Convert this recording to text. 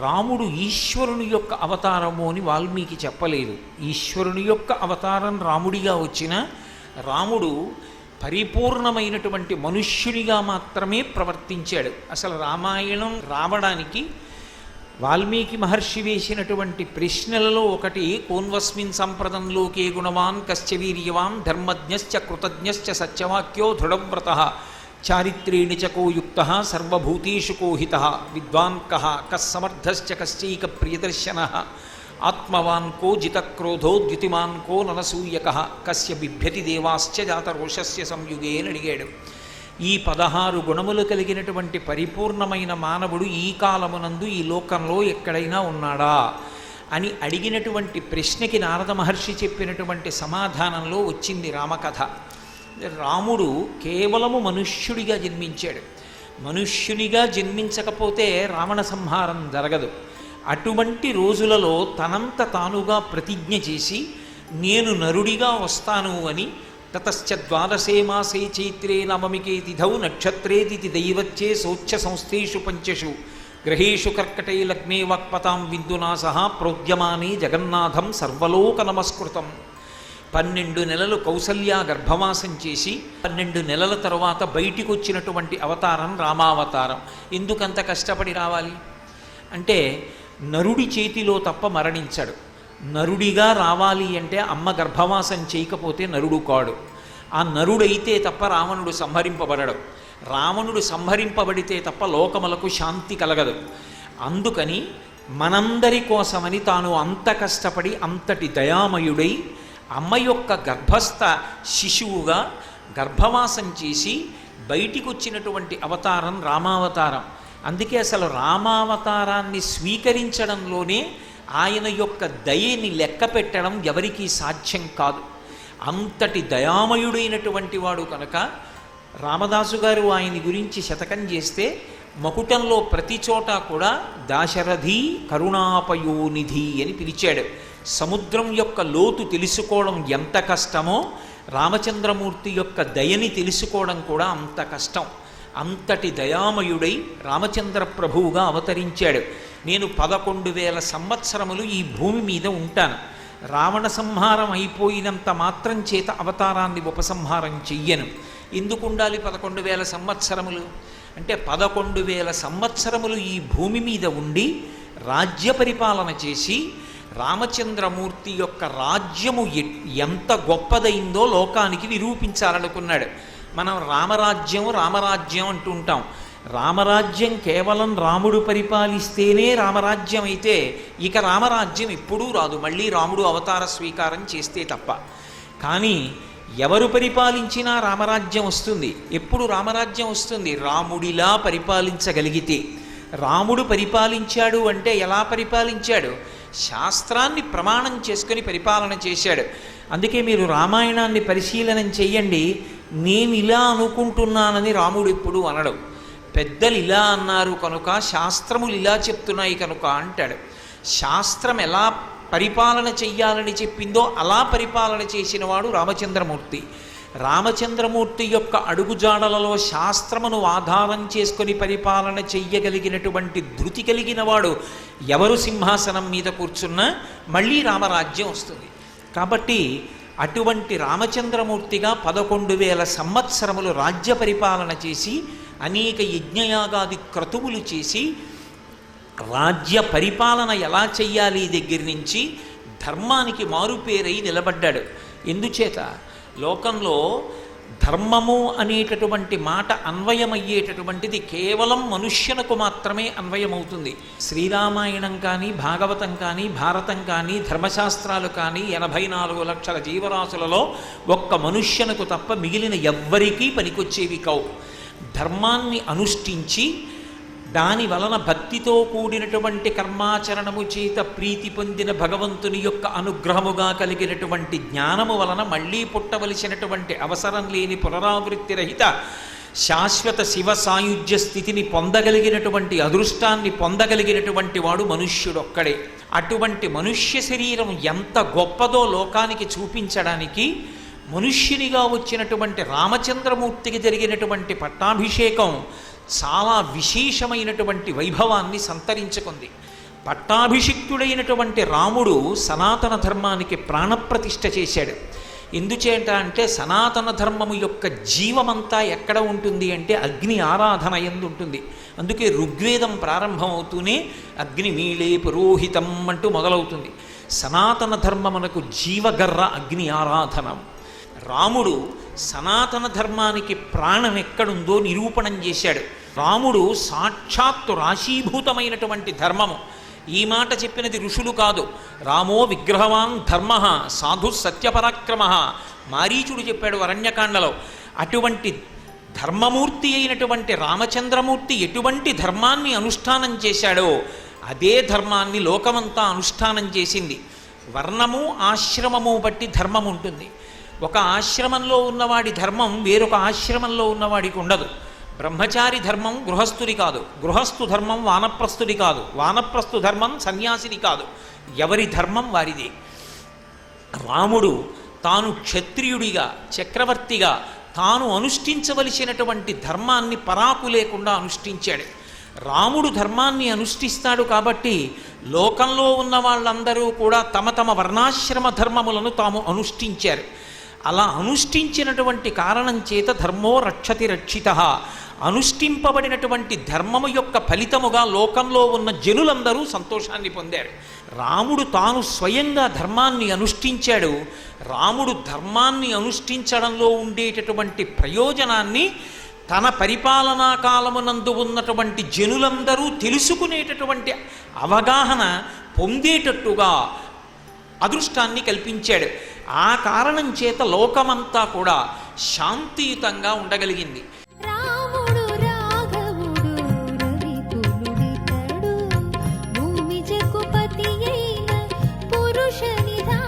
రాముడు ఈశ్వరుని యొక్క అవతారము అని వాల్మీకి చెప్పలేదు. ఈశ్వరుని యొక్క అవతారం రాముడిగా వచ్చిన రాముడు పరిపూర్ణమైనటువంటి మనుష్యునిగా మాత్రమే ప్రవర్తించాడు. అసలు రామాయణం రావడానికి వాల్మీకి మహర్షి వేసినటువంటి ప్రశ్నలలో ఒకటి, కోన్వస్మిన్ సంప్రదంలోకే గుణవాన్ కశ్చ వీర్యవాన్ ధర్మజ్ఞశ్చ కృతజ్ఞశ్చ సత్యవాక్యో దృఢవ్రతః చారిత్రేణి చ కో యుక్తః సర్వభూతేషు కోహితః విద్వాన్ కః కస్సమర్థశ్చ కశ్చైక ప్రియదర్శనః ఆత్మవాన్ కో జితక్రోధో ద్యుతిమాన్ కో ననసూయకః కస్య బిభ్యతి దేవాశ్చ జాతరోషస్య సంయుగే అని అడిగాడు. ఈ 16 గుణములు కలిగినటువంటి పరిపూర్ణమైన మానవుడు ఈ కాలమునందు ఈ లోకంలో ఎక్కడైనా ఉన్నాడా అని అడిగినటువంటి ప్రశ్నకి నారద మహర్షి చెప్పినటువంటి సమాధానంలో వచ్చింది రామకథ. రాముడు కేవలము మనుష్యుడిగా జన్మించాడు. మనుష్యునిగా జన్మించకపోతే రావణ సంహారం జరగదు. అటువంటి రోజులలో తనంత తానుగా ప్రతిజ్ఞ చేసి నేను నరుడిగా వస్తాను అని, తతశ్చ ద్వాదశే మాసే చైత్రే నవమికే తిథౌ నక్షత్రే తిథి దైవచ్చే సోచ్ఛ సంస్థేషు పంచషు గ్రహేషు కర్కటే లగ్నే వాక్పతాం విందునా సహా ప్రోద్యమానే జగన్నాథం సర్వలోక నమస్కృతం. 12 నెలలు కౌసల్య గర్భవాసం చేసి 12 నెలల తరువాత బయటికి వచ్చినటువంటి అవతారం రామావతారం. ఎందుకంత కష్టపడి రావాలి అంటే నరుడి చేతిలో తప్ప మరణించడు. నరుడిగా రావాలి అంటే అమ్మ గర్భవాసం చేయకపోతే నరుడు కాడు. ఆ నరుడైతే తప్ప రావణుడు సంహరింపబడడు. రావణుడు సంహరింపబడితే తప్ప లోకములకు శాంతి కలగదు. అందుకని మనందరి కోసమని తాను అంత కష్టపడి అంతటి దయామయుడై అమ్మ యొక్క గర్భస్థ శిశువుగా గర్భవాసం చేసి బయటికి వచ్చినటువంటి అవతారం రామావతారం. అందుకే అసలు రామావతారాన్ని స్వీకరించడంలోనే ఆయన యొక్క దయని లెక్క పెట్టడం ఎవరికీ సాధ్యం కాదు. అంతటి దయామయుడైనటువంటి వాడు కనుక రామదాసు గారు ఆయన గురించి శతకం చేస్తే మకుటంలో ప్రతి చోట కూడా దాశరథి కరుణాపయోనిధి అని పిలిచాడు. సముద్రం యొక్క లోతు తెలుసుకోవడం ఎంత కష్టమో రామచంద్రమూర్తి యొక్క దయని తెలుసుకోవడం కూడా అంత కష్టం. అంతటి దయామయుడై రామచంద్ర ప్రభువుగా అవతరించాడు. నేను 11,000 సంవత్సరములు ఈ భూమి మీద ఉంటాను. రావణ సంహారం అయిపోయినంత మాత్రం చేత అవతారాన్ని ఉపసంహారం చెయ్యను. ఎందుకు ఉండాలి 11,000 సంవత్సరములు అంటే 11,000 సంవత్సరములు ఈ భూమి మీద ఉండి రాజ్య పరిపాలన చేసి రామచంద్రమూర్తి యొక్క రాజ్యము ఎంత గొప్పదైందో లోకానికి నిరూపించాలనుకున్నాడు. మనం రామరాజ్యం అంటూ ఉంటాం. రామరాజ్యం కేవలం రాముడు పరిపాలిస్తేనే రామరాజ్యం అయితే ఇక రామరాజ్యం ఎప్పుడూ రాదు, మళ్ళీ రాముడు అవతార స్వీకారం చేస్తే తప్ప. కానీ ఎవరు పరిపాలించినా రామరాజ్యం వస్తుంది. ఎప్పుడు రామరాజ్యం వస్తుంది? రాముడిలా పరిపాలించగలిగితే. రాముడు పరిపాలించాడు అంటే ఎలా పరిపాలించాడు? శాస్త్రాన్ని ప్రమాణం చేసుకొని పరిపాలన చేశాడు. అందుకే మీరు రామాయణాన్ని పరిశీలనం చెయ్యండి. నేను ఇలా అనుకుంటున్నానని రాముడు ఎప్పుడు అనడు. పెద్దలు ఇలా అన్నారు కనుక, శాస్త్రములు ఇలా చెప్తున్నాయి కనుక అంటాడు. శాస్త్రం ఎలా పరిపాలన చెయ్యాలని చెప్పిందో అలా పరిపాలన చేసినవాడు రామచంద్రమూర్తి. రామచంద్రమూర్తి యొక్క అడుగుజాడలలో శాస్త్రమును ఆధారం చేసుకొని పరిపాలన చెయ్యగలిగినటువంటి ధృతి కలిగిన వాడు ఎవరు సింహాసనం మీద కూర్చున్నా మళ్ళీ రామరాజ్యం వస్తుంది. కాబట్టి అటువంటి రామచంద్రమూర్తిగా 11,000 సంవత్సరములు రాజ్య పరిపాలన చేసి అనేక యజ్ఞయాగాది క్రతువులు చేసి రాజ్య పరిపాలన ఎలా చెయ్యాలి దగ్గర నుంచి ధర్మానికి మారుపేరై నిలబడ్డాడు. ఎందుచేత లోకంలో ధర్మము అనేటటువంటి మాట అన్వయమయ్యేటటువంటిది కేవలం మనుష్యునకు మాత్రమే అన్వయమవుతుంది. శ్రీరామాయణం కానీ, భాగవతం కానీ, భారతం కానీ, ధర్మశాస్త్రాలు కానీ 84 లక్షల జీవరాశులలో ఒక్క మనుష్యునకు తప్ప మిగిలిన ఎవ్వరికీ పనికొచ్చేవి కావు. ధర్మాన్ని అనుష్ఠించి దాని వలన భక్తితో కూడినటువంటి కర్మాచరణము చేత ప్రీతి పొందిన భగవంతుని యొక్క అనుగ్రహముగా కలిగినటువంటి జ్ఞానము వలన మళ్ళీ పుట్టవలసినటువంటి అవసరం లేని పునరావృత్తి రహిత శాశ్వత శివ సాయుధ్య స్థితిని పొందగలిగినటువంటి అదృష్టాన్ని పొందగలిగినటువంటి వాడు మనుష్యుడొక్కడే. అటువంటి మనుష్య శరీరం ఎంత గొప్పదో లోకానికి చూపించడానికి మనుష్యునిగా వచ్చినటువంటి రామచంద్రమూర్తికి జరిగినటువంటి పట్టాభిషేకం చాలా విశేషమైనటువంటి వైభవాన్ని సంతరించుకుంది. పట్టాభిషిక్తుడైనటువంటి రాముడు సనాతన ధర్మానికి ప్రాణప్రతిష్ఠ చేశాడు. ఎందుచేత అంటే సనాతన ధర్మము యొక్క జీవమంతా ఎక్కడ ఉంటుంది అంటే అగ్ని ఆరాధన యందు ఉంటుంది. అందుకే ఋగ్వేదం ప్రారంభమవుతూనే అగ్నిమీళే పురోహితం అంటూ మొదలవుతుంది. సనాతన ధర్మమునకు జీవగర్ర అగ్ని ఆరాధనం. రాముడు సనాతన ధర్మానికి ప్రాణం ఎక్కడుందో నిరూపణం చేశాడు. రాముడు సాక్షాత్తు రాశీభూతమైనటువంటి ధర్మము. ఈ మాట చెప్పినది ఋషులు కాదు. రామో విగ్రహవాన్ ధర్మ సాధు సత్యపరాక్రమ, మారీచుడు చెప్పాడు అరణ్యకాండలో. అటువంటి ధర్మమూర్తి అయినటువంటి రామచంద్రమూర్తి ఎటువంటి ధర్మాన్ని అనుష్ఠానం చేశాడో అదే ధర్మాన్ని లోకమంతా అనుష్ఠానం చేసింది. వర్ణము ఆశ్రమము బట్టి ధర్మం ఉంటుంది. ఒక ఆశ్రమంలో ఉన్నవాడి ధర్మం వేరొక ఆశ్రమంలో ఉన్నవాడికి ఉండదు. బ్రహ్మచారి ధర్మం గృహస్థుడి కాదు, గృహస్థు ధర్మం వానప్రస్థుడి కాదు, వానప్రస్థు ధర్మం సన్యాసిని కాదు. ఎవరి ధర్మం వారిదే. రాముడు తాను క్షత్రియుడిగా చక్రవర్తిగా తాను అనుష్ఠించవలసినటువంటి ధర్మాన్ని పరాకు లేకుండా అనుష్ఠించాడు. రాముడు ధర్మాన్ని అనుష్ఠిస్తాడు కాబట్టి లోకంలో ఉన్న వాళ్ళందరూ కూడా తమ తమ వర్ణాశ్రమ ధర్మములను తాము అనుష్ఠించారు. అలా అనుష్ఠించినటువంటి కారణం చేత ధర్మో రక్షతి రక్షిత, అనుష్ఠింపబడినటువంటి ధర్మము యొక్క ఫలితముగా లోకంలో ఉన్న జనులందరూ సంతోషాన్ని పొందారు. రాముడు తాను స్వయంగా ధర్మాన్ని అనుష్ఠించాడు. రాముడు ధర్మాన్ని అనుష్ఠించడంలో ఉండేటటువంటి ప్రయోజనాన్ని తన పరిపాలనా కాలమునందు ఉన్నటువంటి జనులందరూ తెలుసుకునేటటువంటి అవగాహన పొందేటట్టుగా అదృష్టాన్ని కల్పించాడు. ఆ కారణం చేత లోకమంతా కూడా శాంతియుతంగా ఉండగలిగింది. రాముడు రాఘవుడు రవికులుడితడు భూమి జగుపతి అయిన పురుష నిధానము